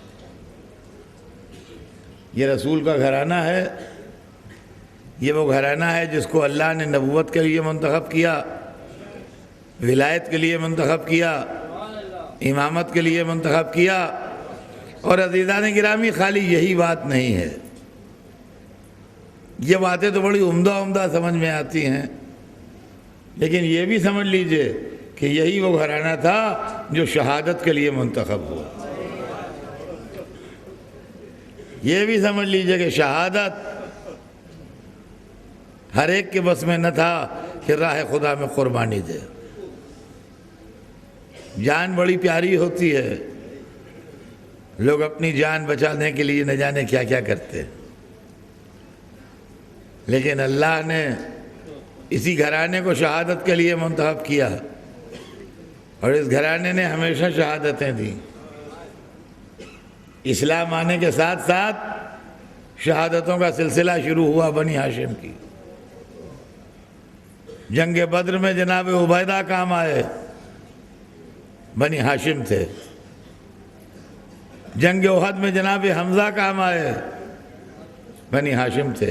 یہ رسول کا گھرانہ ہے، یہ وہ گھرانہ ہے جس کو اللہ نے نبوت کے لیے منتخب کیا، ولایت کے لیے منتخب کیا، امامت کے لیے منتخب کیا۔ اور عزیزان گرامی، خالی یہی بات نہیں ہے، یہ باتیں تو بڑی عمدہ سمجھ میں آتی ہیں، لیکن یہ بھی سمجھ لیجئے کہ یہی وہ گھرانہ تھا جو شہادت کے لیے منتخب ہوا۔ یہ بھی سمجھ لیجئے کہ شہادت ہر ایک کے بس میں نہ تھا کہ راہ خدا میں قربانی دے۔ جان بڑی پیاری ہوتی ہے، لوگ اپنی جان بچانے کے لیے نہ جانے کیا کیا کرتے ہیں، لیکن اللہ نے اسی گھرانے کو شہادت کے لیے منتخب کیا، اور اس گھرانے نے ہمیشہ شہادتیں دیں۔ اسلام آنے کے ساتھ ساتھ شہادتوں کا سلسلہ شروع ہوا بنی ہاشم کی۔ جنگ بدر میں جناب عبیدہ کام آئے، بنی ہاشم تھے۔ جنگ احد میں جناب حمزہ کام آئے، بنی ہاشم تھے۔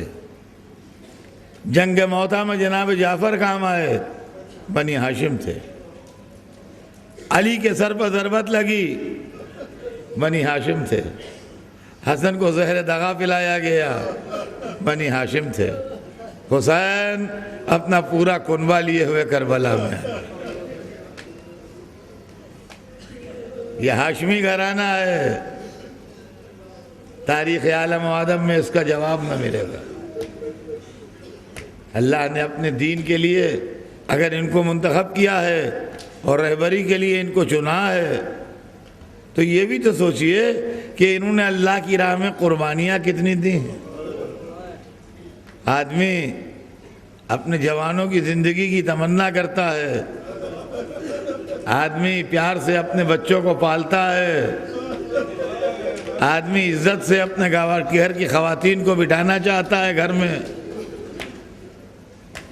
جنگ موتا میں جناب جعفر کام آئے، بنی ہاشم تھے۔ علی کے سر پر ضربت لگی، بنی ہاشم تھے۔ حسن کو زہر دغا پلایا گیا، بنی ہاشم تھے۔ حسین اپنا پورا کنبہ لیے ہوئے کربلا میں۔ یہ ہاشمی گھرانہ ہے، تاریخ عالم و آدم میں اس کا جواب نہ ملے گا۔ اللہ نے اپنے دین کے لیے اگر ان کو منتخب کیا ہے اور رہبری کے لیے ان کو چنا ہے تو یہ بھی تو سوچئے کہ انہوں نے اللہ کی راہ میں قربانیاں کتنی دی ہیں۔ آدمی اپنے جوانوں کی زندگی کی تمنا کرتا ہے، آدمی پیار سے اپنے بچوں کو پالتا ہے، آدمی عزت سے اپنے گھر کی خواتین کو بٹھانا چاہتا ہے گھر میں۔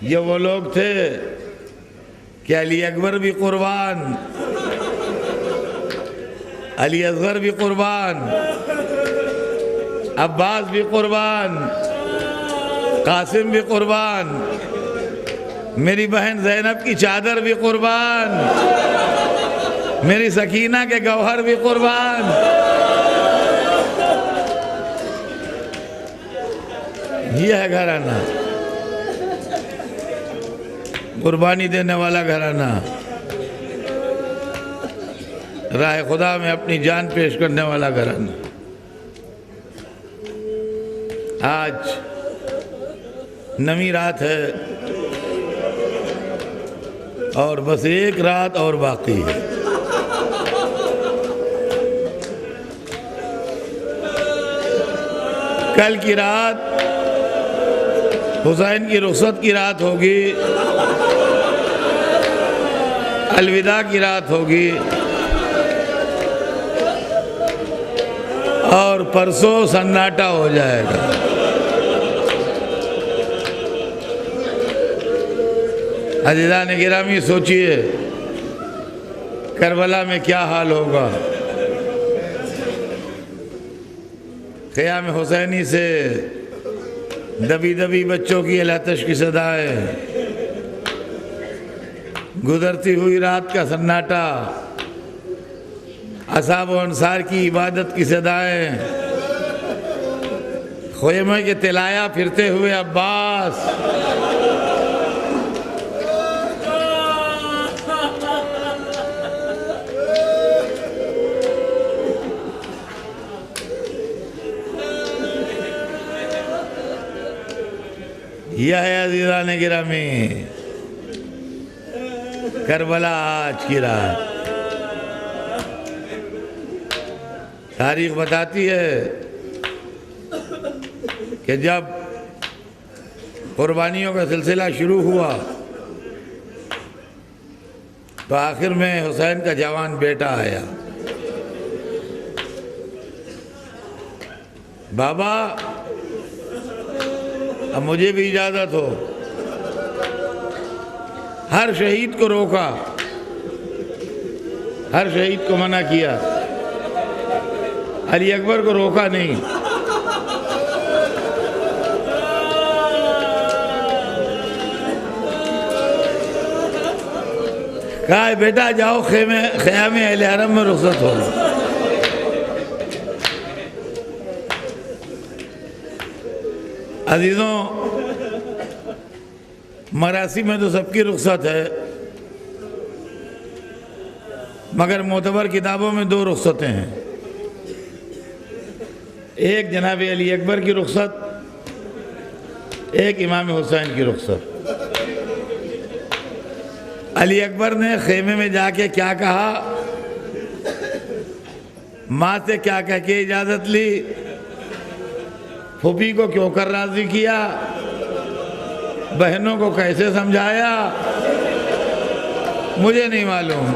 یہ وہ لوگ تھے کہ علی اکبر بھی قربان، علی اصغر بھی قربان، عباس بھی قربان، قاسم بھی قربان، میری بہن زینب کی چادر بھی قربان، میری سکینہ کے گوہر بھی قربان۔ یہ ہے گھرانہ، قربانی دینے والا گھرانہ، راہ خدا میں اپنی جان پیش کرنے والا گھرانہ۔ آج نویں رات ہے اور بس ایک رات اور باقی ہے۔ کل کی رات حسین کی رخصت کی رات ہوگی، الوداع کی رات ہوگی، اور پرسوں سناٹا ہو جائے گا۔ عزیزان گرامی، سوچئے کربلا میں کیا حال ہوگا۔ قیام حسینی سے دبی دبی بچوں کی الاتش کی صدائیں، گزرتی ہوئی رات کا سناٹا، اصحاب و انصار کی عبادت کی صدائیں، خیمے کے تلایا پھرتے ہوئے عباس، یہ ہے عزیزان گرامی کربلا آج کی رات۔ تاریخ بتاتی ہے کہ جب قربانیوں کا سلسلہ شروع ہوا تو آخر میں حسین کا جوان بیٹا آیا، بابا اب مجھے بھی اجازت ہو۔ ہر شہید کو روکا، ہر شہید کو منع کیا، علی اکبر کو روکا نہیں۔ کہا بیٹا جاؤ خیام اہل حرم میں رخصت ہو۔ عزیزوں، مراسم میں تو سب کی رخصت ہے، مگر معتبر کتابوں میں 2 رخصتیں ہیں، ایک جناب علی اکبر کی رخصت، ایک امام حسین کی رخصت۔ علی اکبر نے خیمے میں جا کے کیا کہا، ماں سے کیا کہہ کے اجازت لی، پھوپھی کو کیوں کر راضی کیا، بہنوں کو کیسے سمجھایا، مجھے نہیں معلوم۔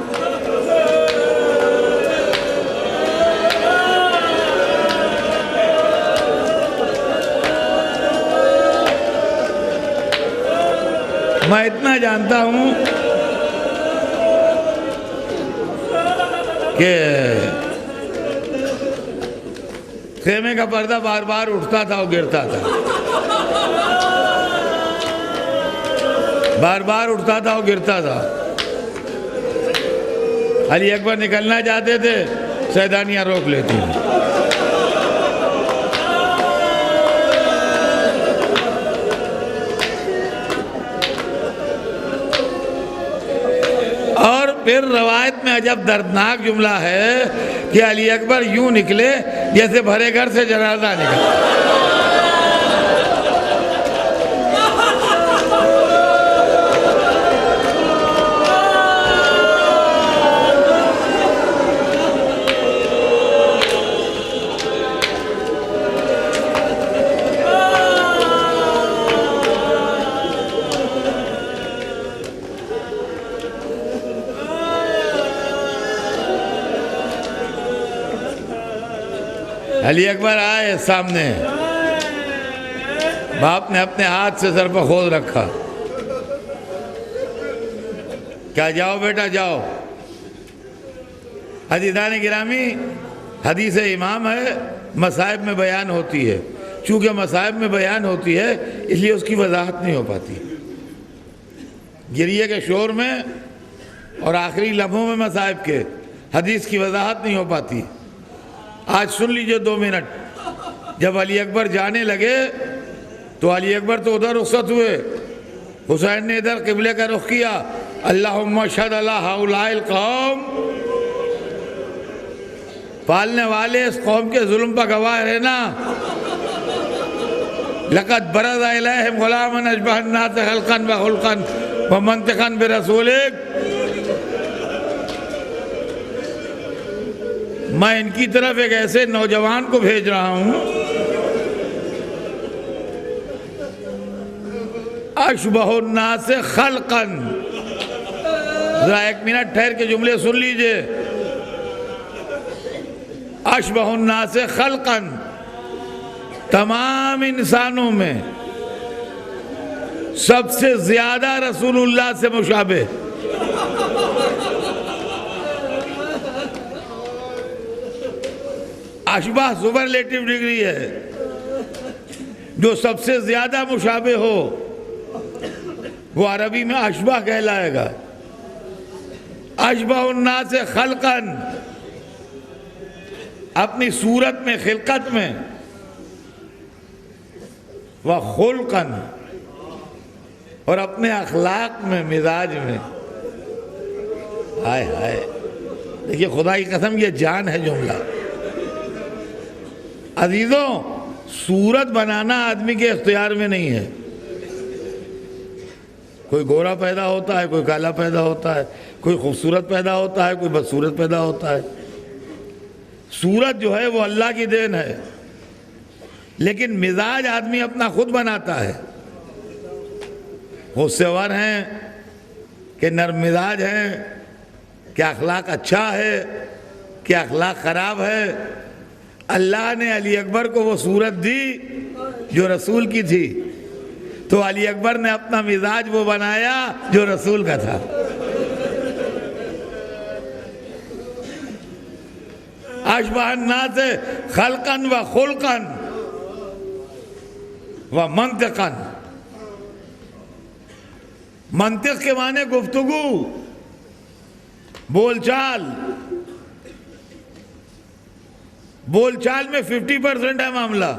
میں اتنا جانتا ہوں کہ خیمے کا پردہ بار بار اٹھتا تھا اور گرتا تھا، بار بار اٹھتا تھا اور گرتا تھا۔ علی اکبر نکلنا چاہتے تھے، سیدانیاں روک لیتی ہیں۔ اور پھر روایت میں عجب دردناک جملہ ہے کہ علی اکبر یوں نکلے جیسے بھرے گھر سے جنازہ نکلا۔ علی اکبر آئے سامنے، باپ نے اپنے ہاتھ سے سر پر کھول رکھا، کیا جاؤ بیٹا جاؤ۔ عزیزان گرامی، حدیث امام ہے، مصائب میں بیان ہوتی ہے، چونکہ مصائب میں بیان ہوتی ہے اس لیے اس کی وضاحت نہیں ہو پاتی۔ گریے کے شور میں اور آخری لمحوں میں مصائب کے حدیث کی وضاحت نہیں ہو پاتی۔ آج سن لیجئے 2 منٹ، جب علی اکبر جانے لگے تو علی اکبر تو ادھر رخصت ہوئے، حسین نے ادھر قبلے کا رخ کیا، اللہم اشہد علی ہؤلاء القوم، پالنے والے اس قوم کے ظلم پر گواہ رہنا، لقد برز الیہم غلاما اشبہ الناس خلقا وخلقا ومنطقا برسولک، میں ان کی طرف ایک ایسے نوجوان کو بھیج رہا ہوں، اشبہ الناس خلقا، ذرا 1 منٹ ٹھہر کے جملے سن لیجئے، اشبہ الناس خلقا، تمام انسانوں میں سب سے زیادہ رسول اللہ سے مشابہ۔ اشبہ سپرلیٹو ڈگری ہے، جو سب سے زیادہ مشابہ ہو وہ عربی میں اشبہ کہلائے گا۔ اشبہ الناس خلقا، اپنی صورت میں، خلقت میں، وخلقا، اور اپنے اخلاق میں، مزاج میں۔ ہائے ہائے، دیکھیے خدا کی قسم یہ جان ہے جملہ۔ عزیزوں، صورت بنانا آدمی کے اختیار میں نہیں ہے، کوئی گورا پیدا ہوتا ہے، کوئی کالا پیدا ہوتا ہے، کوئی خوبصورت پیدا ہوتا ہے، کوئی بدصورت پیدا ہوتا ہے۔ صورت جو ہے وہ اللہ کی دین ہے، لیکن مزاج آدمی اپنا خود بناتا ہے۔ غصے ور ہیں کہ نرم مزاج ہیں، کیا اخلاق اچھا ہے، کیا اخلاق خراب ہے؟ اللہ نے علی اکبر کو وہ صورت دی جو رسول کی تھی، تو علی اکبر نے اپنا مزاج وہ بنایا جو رسول کا تھا۔ اشبہ الناس خلقا و خلقا و منطقا۔ منطق کے معنی گفتگو، بول چال۔ بول چال میں 50% ہے معاملہ،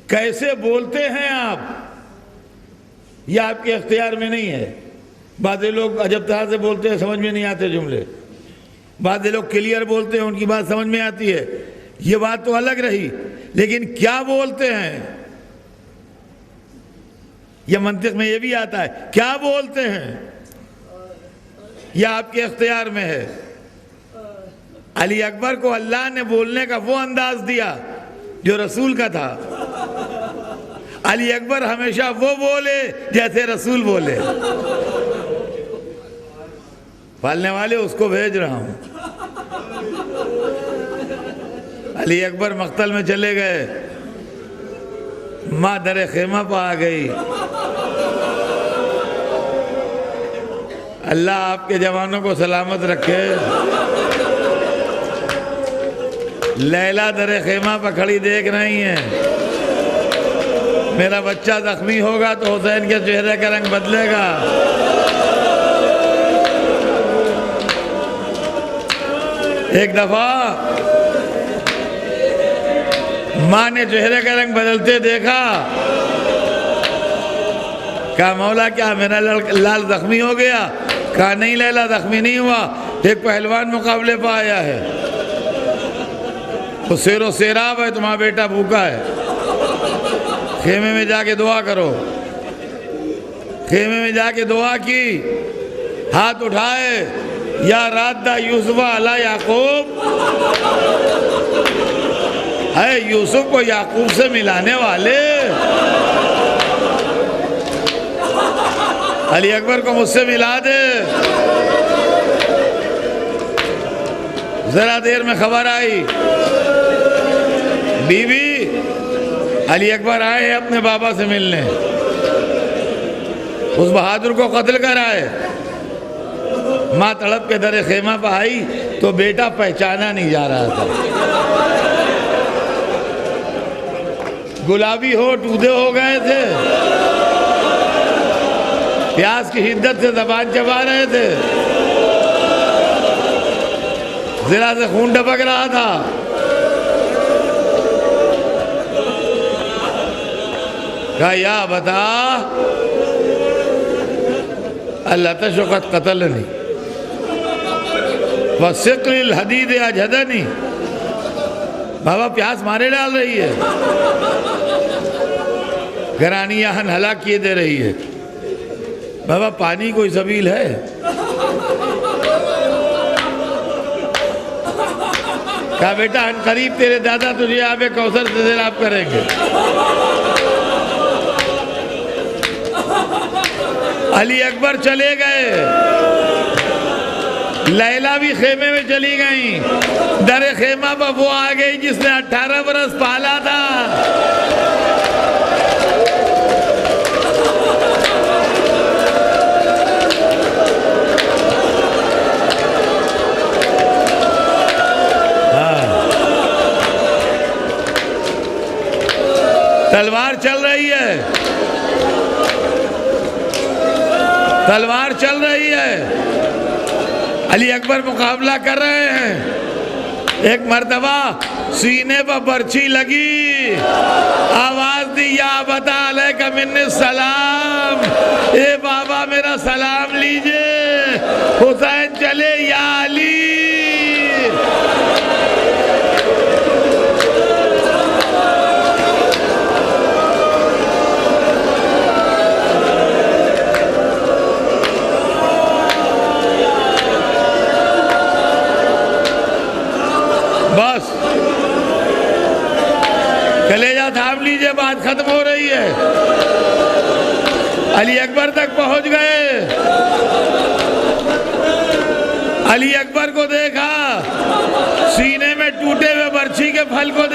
کیسے بولتے ہیں آپ یہ آپ کے اختیار میں نہیں ہے۔ بعض لوگ عجب طرح سے بولتے ہیں، سمجھ میں نہیں آتے جملے، بعض لوگ کلیئر بولتے ہیں، ان کی بات سمجھ میں آتی ہے، یہ بات تو الگ رہی، لیکن کیا بولتے ہیں یہ منطق میں یہ بھی آتا ہے، کیا بولتے ہیں یہ آپ کے اختیار میں ہے۔ علی اکبر کو اللہ نے بولنے کا وہ انداز دیا جو رسول کا تھا۔ علی اکبر ہمیشہ وہ بولے جیسے رسول بولے۔ پالنے والے اس کو بھیج رہا ہوں۔ علی اکبر مقتل میں چلے گئے، ماں در خیمہ پہ آ گئی۔ اللہ آپ کے جوانوں کو سلامت رکھے۔ لیلا در خیمہ پہ کھڑی دیکھ رہی ہیں، میرا بچہ زخمی ہوگا تو حسین کے چہرے کا رنگ بدلے گا۔ ایک دفعہ ماں نے چہرے کا رنگ بدلتے دیکھا، کہا مولا کیا میرا لال زخمی ہو گیا؟ کہا نہیں لیلا زخمی نہیں ہوا، ایک پہلوان مقابلے پہ آیا ہے، وہ سیر و سیراب ہے، تمہارا بیٹا بھوکا ہے، خیمے میں جا کے دعا کرو۔ خیمے میں جا کے دعا کی، ہاتھ اٹھائے، یا رادہ یوسف علی یعقوب، اے یوسف کو یعقوب سے ملانے والے، علی اکبر کو مجھ سے ملا دے۔ ذرا دیر میں خبر آئی، بی بی علی اکبر آئے ہیں اپنے بابا سے ملنے، اس بہادر کو قتل کر آئے۔ ماں تڑپ کے در خیمہ پہ آئی تو بیٹا پہچانا نہیں جا رہا تھا، گلابی ہونٹ اودے ہو گئے تھے، پیاس کی شدت سے زبان چبا رہے تھے، ذرا سے خون ٹپک رہا تھا۔ کہا یا بتا اللہ تشقت قتلنی وَسِقْلِ الْحَدِيدِ أَجْهَدَنِي، بابا پیاس مارے ڈال رہی ہے، گرانی یہاں ہلاک کیے دے رہی ہے، بابا پانی کوئی سبیل ہے؟ کہا بیٹا ان قریب تیرے دادا تجھے آب کوثر سے سیراب کریں گے۔ علی اکبر چلے گئے، لیلا بھی خیمے میں چلی گئیں، در خیمہ پر وہ آ گئی جس نے 18 برس پالا تھا۔ تلوار چل رہی ہے، تلوار چل رہی ہے، علی اکبر مقابلہ کر رہے ہیں۔ ایک مرتبہ سینے پر برچھی لگی، آواز دی یا ابتا علیک منی السلام، اے بابا میرا سلام لیجئے۔ حسین چلے یا علی، بس کلیجہ تھام لیجئے، بات ختم ہو رہی ہے۔ علی اکبر تک پہنچ گئے، علی اکبر کو دیکھا، سینے میں ٹوٹے ہوئے برچھی کے پھل کو